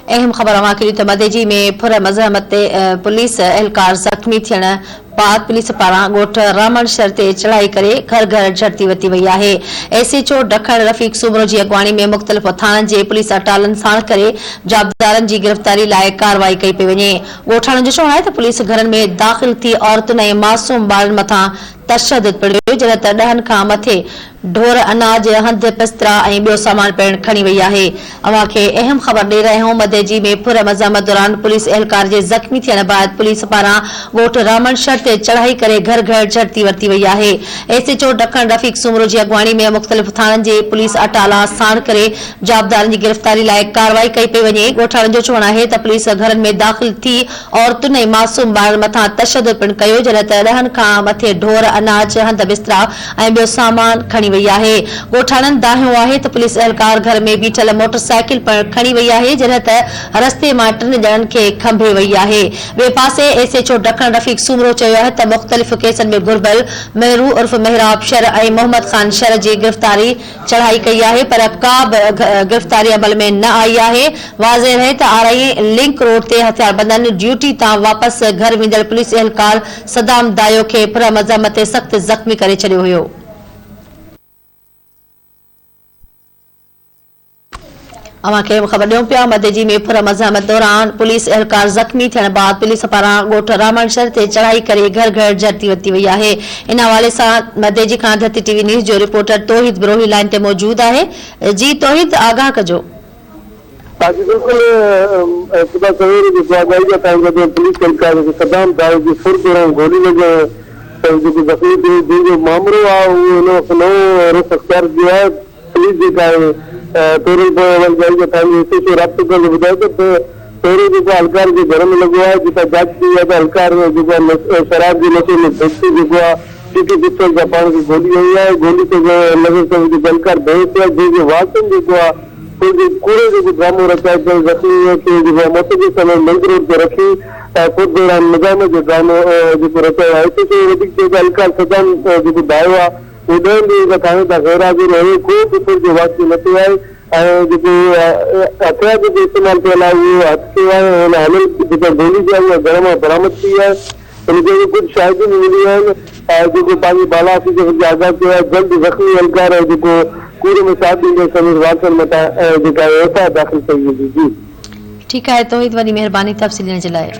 अहम ख़बर मदेजी में फुर मज़हमत पुलिस एहलकार ज़ख्मी थियण बाद पुलिस पारां ॻोठ रामण शहर ते चढ़ाई करे घर घर झड़ती वरिती वई आहे। एसएचओ ॾखण रफ़ीक सूमरो जी अॻवानी में मुख़्तलिफ़ थाणनि जे पुलिस अटालनि साण करे जाबदारनि जी गिरफ़्तारी लाइ कार्रवाई कई पई वञे। ॻोठाणनि जो चवणु आहे त पुलिस घरनि में दाख़िल थी औरतुनि ऐं मासूम ॿारनि मथां तशद्दुद पियो जॾहिं त 10 खां मथे ढोर अनाज हंध पिस्तरा ऐं ॿियो सामान पिण खणी वई आहे। अवां खे अहम ख़बर ॾेई रहिया आहियूं। मदेजी में फुर मज़हमत दौरान पुलिस एहलकार जे ज़ख्मी थियण बाद पुलिस पारां ॻोठ रामण शहर ते चढ़ाई करे घर घर झड़ती वरिती वई आहे। एसएचओ ॾखण रफ़ीक सूमरो जी अॻवानी में मुख़्तलिफ़ थाणनि जे पुलिस अटाला साण करे जाबदारनि जी गिरफ़्तारी लाइ कार्रवाई कई पई वञे। ॻोठाणनि जो चवणु आहे त पुलिस घरनि में दाख़िल थी औरतुनि ऐं मासूम ॿारनि मथां तशद्दुद पिण कयो जॾहिं त 10 खां मथे ढोर अनाज हंध बिस्तरा ऐं ॿियो सामान खणी वई आहे। ॻोठाणनि दाहियो आहे त पुलिस एहलकार घर में बीठल मोटरसाइकिल पिण खणी वई आहे जॾहिं त रस्ते मां 3 ॼणनि खे खंभे वई आहे। ॿिए पासे एसएचओ ॾखण रफ़ीक सूमरो चयो आहे त मुख़्तलिफ़ केसनि में घुर्बल मेहरू उर्फ मेहराब शर ऐं मोहम्मद ख़ान शर जी गिरफ़्तारी चढ़ाई कई आहे पर का बि गिरफ़्तारी अमल में न आई आहे। वाज़ेह रहे त आरआई लिंक रोड ते हथियारबंदनि ड्यूटी तां वापसि घर वेंदड़ पुलिस एहलकार सदाम दायो खे फुर मज़हमत ते सख़्त ज़ख्मी करे छॾियो हुयो। अवां खे ख़बर ॾियूं पिया मदेजी में फुर मज़हमत दौरान पुलिस एहलकार ज़ख्मी थियण बाद पुलिस पारां ॻोठ रामण शहर ते चढ़ाई करे घर घर झड़ती वरिती वई आहे। इन हवाले सां मदेजी खां धरती टीवी न्यूज़ जो रिपोर्टर तौहीद बिरोही लाइन ते मौजूद आहे। जी तौहीद, आगाह कजो। जी बिल्कुल सुबह सवेरे जो पुलिस एहलकार सदाम दायो जी फुर दौरान गोली लगे जो जख्मी जो मामलो आहे उहो इन वक़्तु नओं रुख़ अख्तियार कयो आहे। पुलिस जेका आहे राब्तो करे ॿुधायो त पहिरियों जेको एहलकार जे घर में लॻो आहे जितां जांच कई आहे त एहलकार जेको शराब जे नशे में व्यक्ति जेको आहे सिटी पिस्तौल सां पाण खे गोली हई आहे। गोली ते एहलकार बेहोश आहे जंहिंजे वासन जेको आहे कूड़े जो ड्रामो रचाए करे ज़ख्मी खे मोटरसाइकिल समय लिंक रोड ते रखी फुर दौरान मज़हमत जो ड्रामो जेको रचायो आहे। हिते वधीक एहलकार सदाम जेको दायो आहे उहो 10 ॾींहं खां थाणे तां गैरहाज़िर रहे को बि फुर जो वाक़ियो न थियो आहे ऐं जेको हथियार जेको इस्तेमालु कयल आहे उहो हथ कयो आहे। हुन हमिल जेका गोली जी आहे उहा घर मां बरामद थी आहे। हुनखे कुझु शाहिदियूं मिलियूं आहिनि जेको पंहिंजी बाला ऑफिसर खे आगाह कयो आहे। जल्द ज़ख्मी एहलकार जेको कूड़े में साथ ॾींदे समीर वासन मथां जेका एफआईआर दाख़िल कई वेंदी। जी ठीकु आहे तौहीद, वॾी महिरबानी तफ़सील ॾियण जे लाइ।